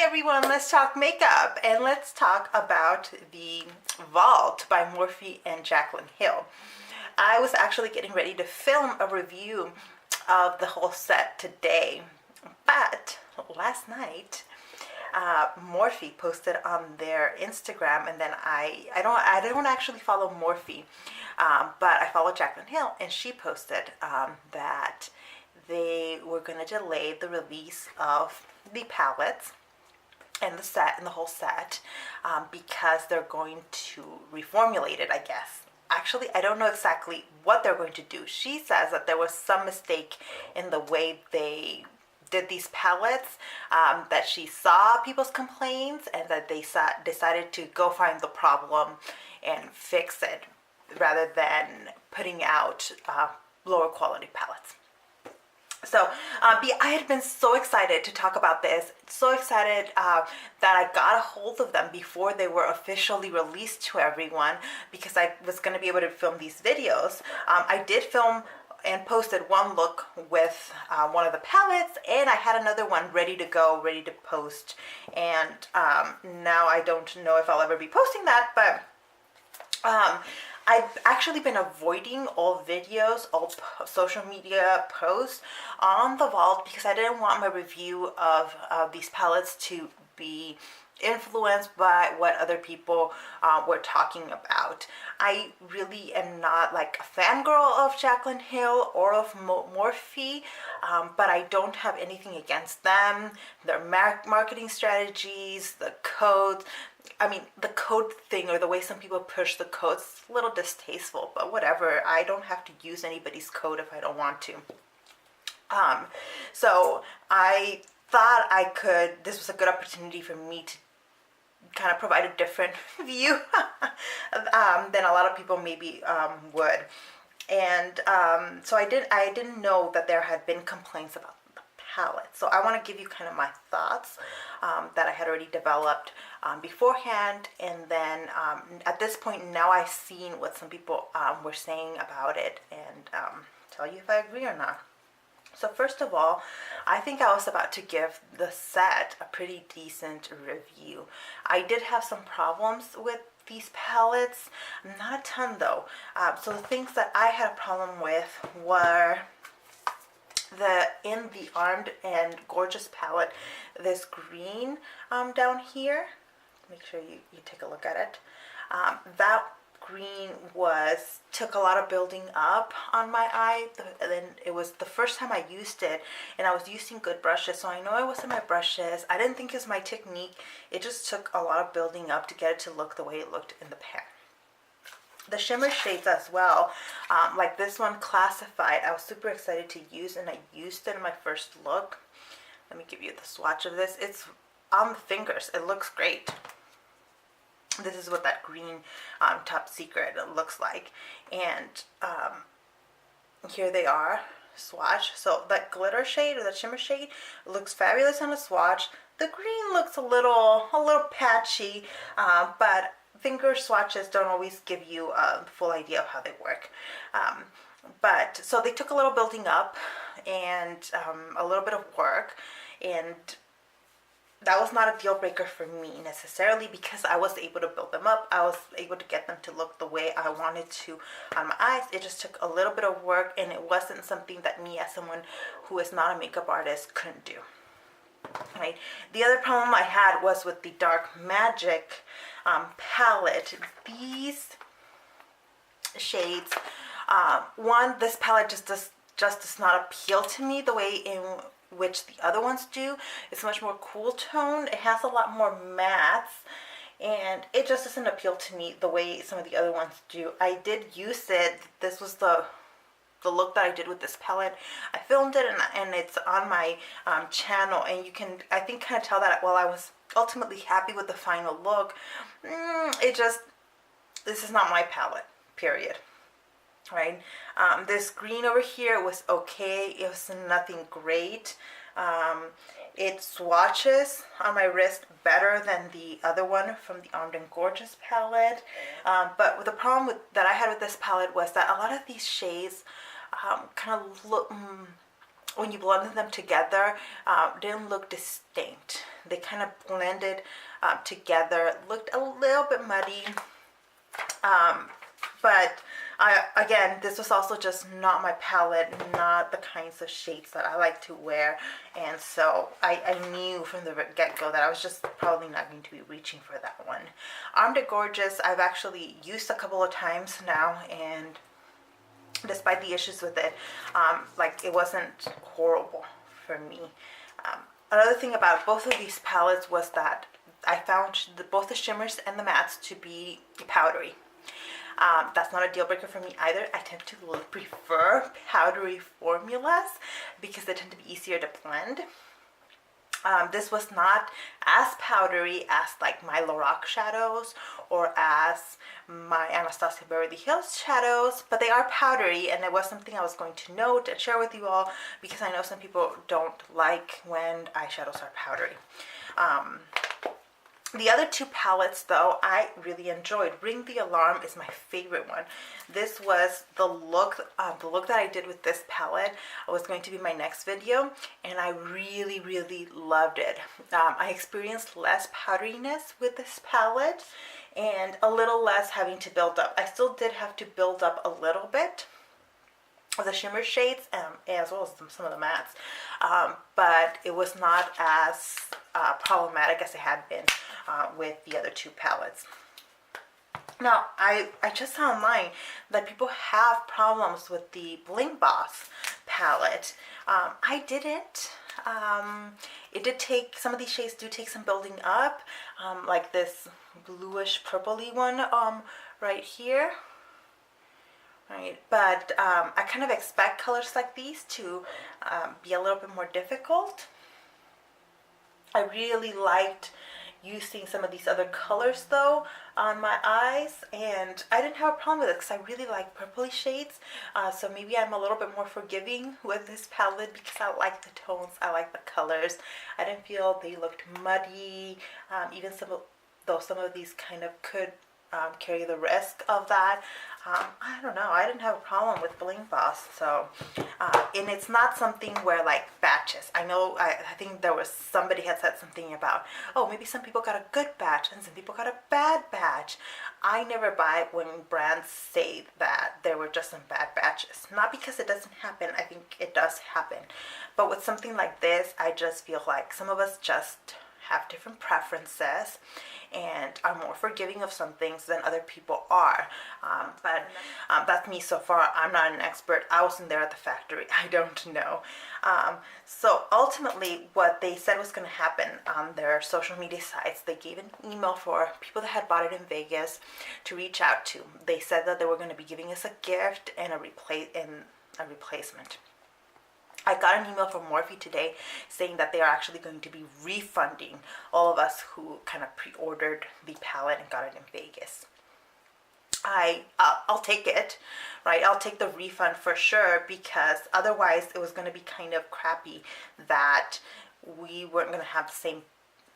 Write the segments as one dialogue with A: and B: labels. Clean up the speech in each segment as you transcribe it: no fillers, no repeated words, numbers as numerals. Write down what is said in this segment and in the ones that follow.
A: everyone, let's talk makeup and let's talk about the Vault by Morphe and Jaclyn Hill. I was actually getting ready to film a review of the whole set today, but last night Morphe posted on their Instagram, and then I don't actually follow Morphe, but I follow Jaclyn Hill, and she posted that they were going to delay the release of the palettes and the set and the whole set because they're going to reformulate it, I guess. Actually, I don't know exactly what they're going to do. She says that there was some mistake in the way they did these palettes, that she saw people's complaints and that they decided to go find the problem and fix it rather than putting out lower quality palettes. So I had been so excited to talk about this, so excited that I got a hold of them before they were officially released to everyone, because I was going to be able to film these videos. I did film and posted one look with one of the palettes, and I had another one ready to go, ready to post, and now I don't know if I'll ever be posting that, but I've actually been avoiding all videos, all social media posts on the Vault because I didn't want my review of these palettes to be influenced by what other people were talking about. I really am not like a fangirl of Jaclyn Hill or of Morphe, but I don't have anything against them, their marketing strategies, the codes. I mean, the code thing, or the way some people push the codes, is a little distasteful, but whatever. I don't have to use anybody's code if I don't want to. So I thought this was a good opportunity for me to kind of provide a different view than a lot of people maybe would. And so I didn't know that there had been complaints about the palette. So I want to give you kind of my thoughts that I had already developed beforehand, and then at this point now I've seen what some people were saying about it, and tell you if I agree or not. So first of all, I think I was about to give the set a pretty decent review. I did have some problems with these palettes, not a ton though. So the things that I had a problem with were in the Armed and Gorgeous palette, this green down here. Make sure you take a look at it. That green took a lot of building up on my eye, and then it was the first time I used it, and I was using good brushes, so I know it wasn't my brushes. I didn't think it was my technique. It just took a lot of building up to get it to look the way it looked in the pan. The shimmer shades as well, like this one, Classified, I was super excited to use, and I used it in my first look. Let me give you the swatch of this. It's on the fingers. It looks great. This is what that green Top Secret looks like, and here they are swatch. So that glitter shade, or that shimmer shade, looks fabulous on a swatch. The green looks a little patchy, but finger swatches don't always give you a full idea of how they work. But so they took a little building up and a little bit of work, and that was not a deal breaker for me necessarily, because I was able to build them up. I was able to get them to look the way I wanted to on my eyes. It just took a little bit of work, and it wasn't something that me, as someone who is not a makeup artist, couldn't do. Right. The other problem I had was with the Dark Magic palette. These shades, this palette just does not appeal to me the way in which the other ones do. It's much more cool toned. It has a lot more mattes, and it just doesn't appeal to me the way some of the other ones do. I did use it. This was the look that I did with this palette. I filmed it, and it's on my channel, and you can, I think, kind of tell that while I was ultimately happy with the final look, this is not my palette, period. Right. This green over here was okay. It was nothing great. It swatches on my wrist better than the other one from the Armed and Gorgeous palette. But the problem that I had with this palette was that a lot of these shades kind of look, when you blended them together, didn't look distinct. They kind of blended together, looked a little bit muddy. But again, this was also just not my palette, not the kinds of shades that I like to wear. And so I knew from the get-go that I was just probably not going to be reaching for that one. Armed to Gorgeous, I've actually used a couple of times now, and despite the issues with it, like, it wasn't horrible for me. Another thing about both of these palettes was that I found both the shimmers and the mattes to be powdery. That's not a deal breaker for me either. I tend to prefer powdery formulas because they tend to be easier to blend. This was not as powdery as like my Lorac shadows or as my Anastasia Beverly Hills shadows, but they are powdery, and it was something I was going to note and share with you all because I know some people don't like when eyeshadows are powdery. The other two palettes, though, I really enjoyed. Ring the Alarm is my favorite one. This was the look that I did with this palette. It was going to be my next video, and I really, really loved it. I experienced less powderiness with this palette and a little less having to build up. I still did have to build up a little bit of the shimmer shades, as well as some of the mattes, but it was not as problematic as it had been with the other two palettes. Now, I just saw online that people have problems with the Bling Boss palette. I didn't. It did take, some of these shades do take some building up, like this bluish purpley one right here. Right, but I kind of expect colors like these to be a little bit more difficult. I really liked using some of these other colors though on my eyes, and I didn't have a problem with it because I really like purpley shades, so maybe I'm a little bit more forgiving with this palette because I like the tones, I like the colors. I didn't feel they looked muddy, even though some of these kind of could carry the risk of that. I don't know, I didn't have a problem with Bling Boss. So and it's not something where like batches, I know, I think there was somebody had said something about, oh, maybe some people got a good batch and some people got a bad batch. I never buy when brands say that there were just some bad batches, not because it doesn't happen. I think it does happen, but with something like this, I just feel like some of us just have different preferences and are more forgiving of some things than other people are. But that's me so far. I'm not an expert. I wasn't there at the factory. I don't know. So ultimately, what they said was going to happen on their social media sites, they gave an email for people that had bought it in Vegas to reach out to. They said that they were going to be giving us a gift and a replacement. I got an email from Morphe today saying that they are actually going to be refunding all of us who kind of pre-ordered the palette and got it in Vegas. I'll take it, right? I'll take the refund for sure, because otherwise it was going to be kind of crappy that we weren't going to have the same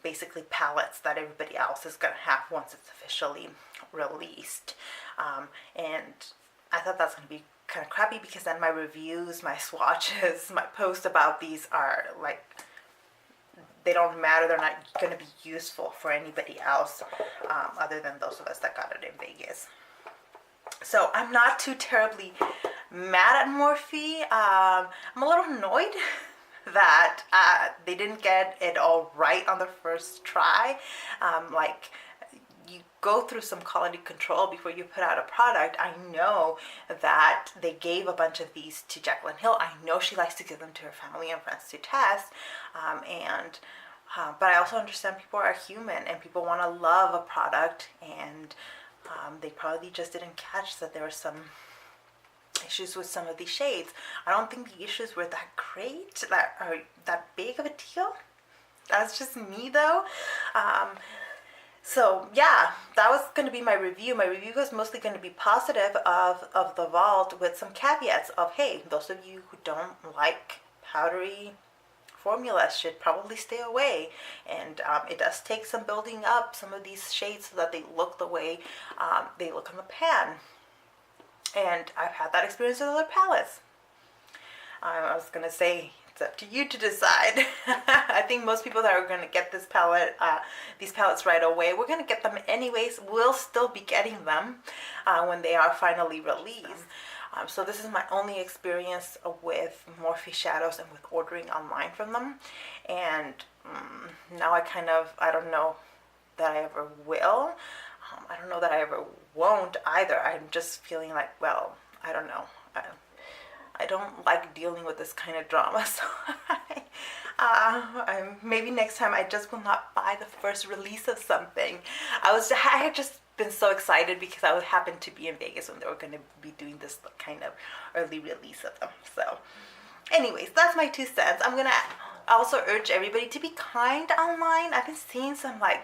A: basically palettes that everybody else is going to have once it's officially released. And I thought that's going to be kind of crappy because then my reviews, my swatches, my posts about these are like, they don't matter. They're not going to be useful for anybody else other than those of us that got it in Vegas. So I'm not too terribly mad at Morphe. I'm a little annoyed that they didn't get it all right on the first try. Like, you go through some quality control before you put out a product. I know that they gave a bunch of these to Jaclyn Hill. I know she likes to give them to her family and friends to test. But I also understand people are human and people want to love a product, and they probably just didn't catch that there were some issues with some of these shades. I don't think the issues were that great, that big of a deal. That's just me though. So yeah, that was going to be my review. My review was mostly going to be positive of the Vault, with some caveats of, hey, those of you who don't like powdery formulas should probably stay away. And it does take some building up some of these shades so that they look the way they look on the pan. And I've had that experience with other palettes. I was going to say, up to you to decide. I think most people that are going to get this palette, these palettes right away, we're going to get them anyways. We'll still be getting them when they are finally released. So this is my only experience with Morphe shadows and with ordering online from them. And now I don't know that I ever will. I don't know that I ever won't either. I'm just feeling like, well, I don't know. I don't like dealing with this kind of drama, so maybe next time I just will not buy the first release of something. I had just been so excited because I would happen to be in Vegas when they were going to be doing this kind of early release of them. So anyways, that's my 2 cents. I'm going to also urge everybody to be kind online. I've been seeing some like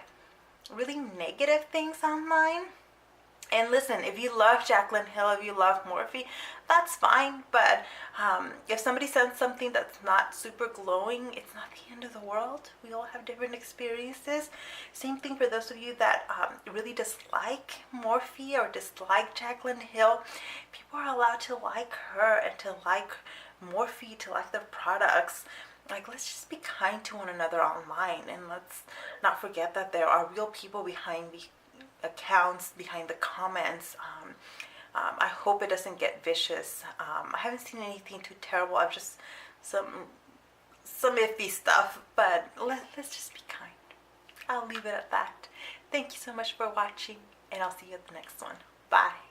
A: really negative things online. And listen, if you love Jaclyn Hill, if you love Morphe, that's fine. But if somebody sends something that's not super glowing, it's not the end of the world. We all have different experiences. Same thing for those of you that really dislike Morphe or dislike Jaclyn Hill. People are allowed to like her and to like Morphe, to like their products. Like, let's just be kind to one another online, and let's not forget that there are real people behind the accounts, behind the comments. I hope it doesn't get vicious. I haven't seen anything too terrible. I've just some iffy stuff, but let's just be kind. I'll leave it at that. Thank you so much for watching, and I'll see you at the next one. Bye.